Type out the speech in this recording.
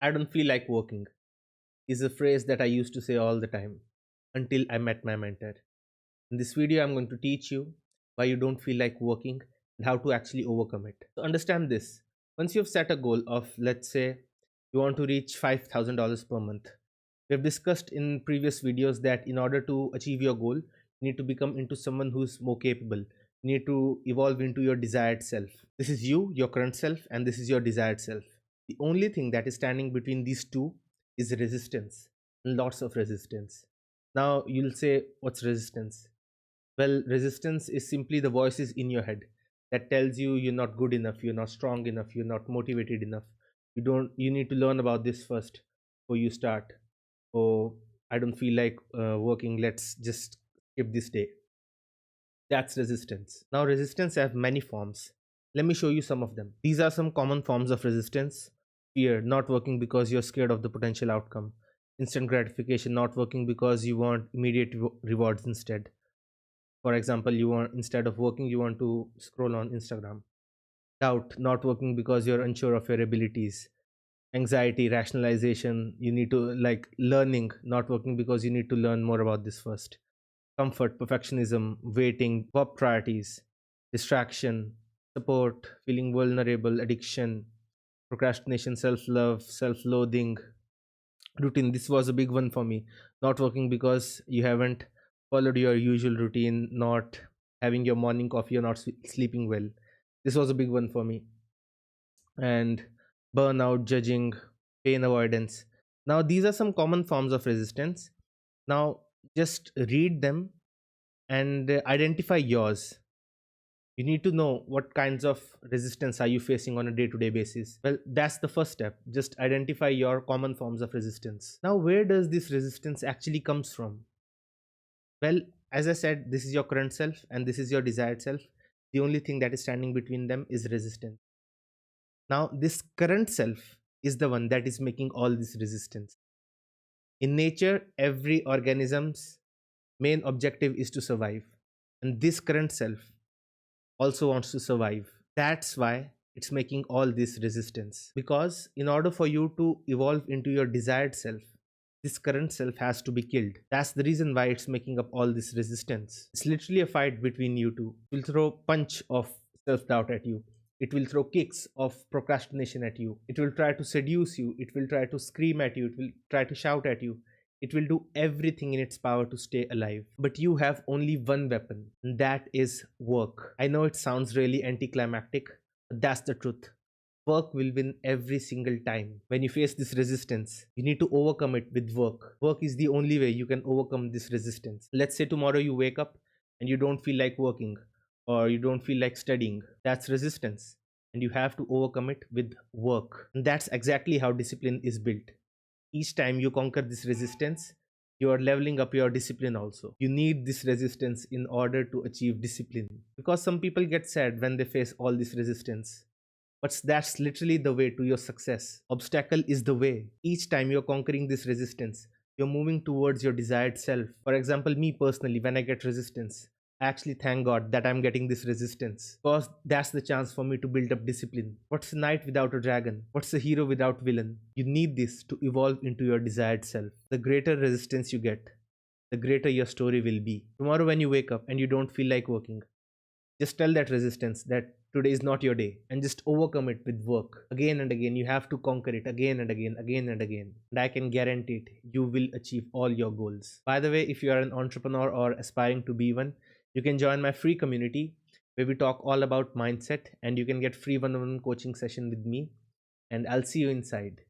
I don't feel like working is a phrase that I used to say all the time until I met my mentor. In this video, I'm going to teach you why you don't feel like working and how to actually overcome it. So, understand this: once you've set a goal of, let's say, you want to reach $5,000 per month, we have discussed in previous videos that in order to achieve your goal, you need to become into someone who's more capable. You need to evolve into your desired self. This is you, your current self, and this is your desired self. The only thing that is standing between these two is resistance, lots of resistance. Now, you'll say, what's resistance? Well, resistance is simply the voices in your head that tells you you're not good enough, you're not strong enough, you're not motivated enough. You need to learn about this first before you start. Oh, I don't feel like working, let's just skip this day. That's resistance. Now, resistance have many forms. Let me show you some of them. These are some common forms of resistance: fear, not working because you're scared of the potential outcome; instant gratification, not working because you want immediate rewards instead. For example, you want, instead of working, you want to scroll on Instagram; doubt, not working because you're unsure of your abilities; anxiety, rationalization, you need to, like, learning, not working because you need to learn more about this first; comfort, perfectionism, waiting, top priorities; distraction, support, feeling vulnerable, addiction, procrastination, self-love, self-loathing, routine. This was a big one for me. Not working because you haven't followed your usual routine, not having your morning coffee, or not sleeping well. This was a big one for me. And burnout, judging, pain avoidance. Now, these are some common forms of resistance. Now, just read them and identify yours. You need to know what kinds of resistance are you facing on a day-to-day basis. Well, that's the first step. Just identify your common forms of resistance. Now, where does this resistance actually comes from? Well, as I said, this is your current self and this is your desired self. The only thing that is standing between them is resistance. Now, this current self is the one that is making all this resistance. In nature, every organism's main objective is to survive, and this current self also wants to survive. That's why it's making all this resistance. Because in order for you to evolve into your desired self, this current self has to be killed. That's the reason why it's making up all this resistance. It's literally a fight between you two. It will throw punch of self-doubt at you. It will throw kicks of procrastination at you. It will try to seduce you. It will try to scream at you. It will try to shout at you. It will do everything in its power to stay alive. But you have only one weapon, and that is work. I know it sounds really anticlimactic, but that's the truth. Work will win every single time. When you face this resistance, you need to overcome it with work. Work is the only way you can overcome this resistance. Let's say tomorrow you wake up and you don't feel like working, or you don't feel like studying. That's resistance. And you have to overcome it with work. And that's exactly how discipline is built. Each time you conquer this resistance, you are leveling up your discipline also. You need this resistance in order to achieve discipline. Because some people get sad when they face all this resistance. But that's literally the way to your success. Obstacle is the way. Each time you're conquering this resistance, you're moving towards your desired self. For example, me personally, when I get resistance, I actually thank God that I'm getting this resistance, because that's the chance for me to build up discipline. What's a knight without a dragon? What's a hero without villain? You need this to evolve into your desired self. The greater resistance you get, the greater your story will be. Tomorrow, when you wake up and you don't feel like working, just tell that resistance that today is not your day, and just overcome it with work. Again and again, you have to conquer it again and again, again and again. And I can guarantee it, you will achieve all your goals. By the way, if you are an entrepreneur or aspiring to be one, you can join my free community where we talk all about mindset, and you can get free one-on-one coaching session with me, and I'll see you inside.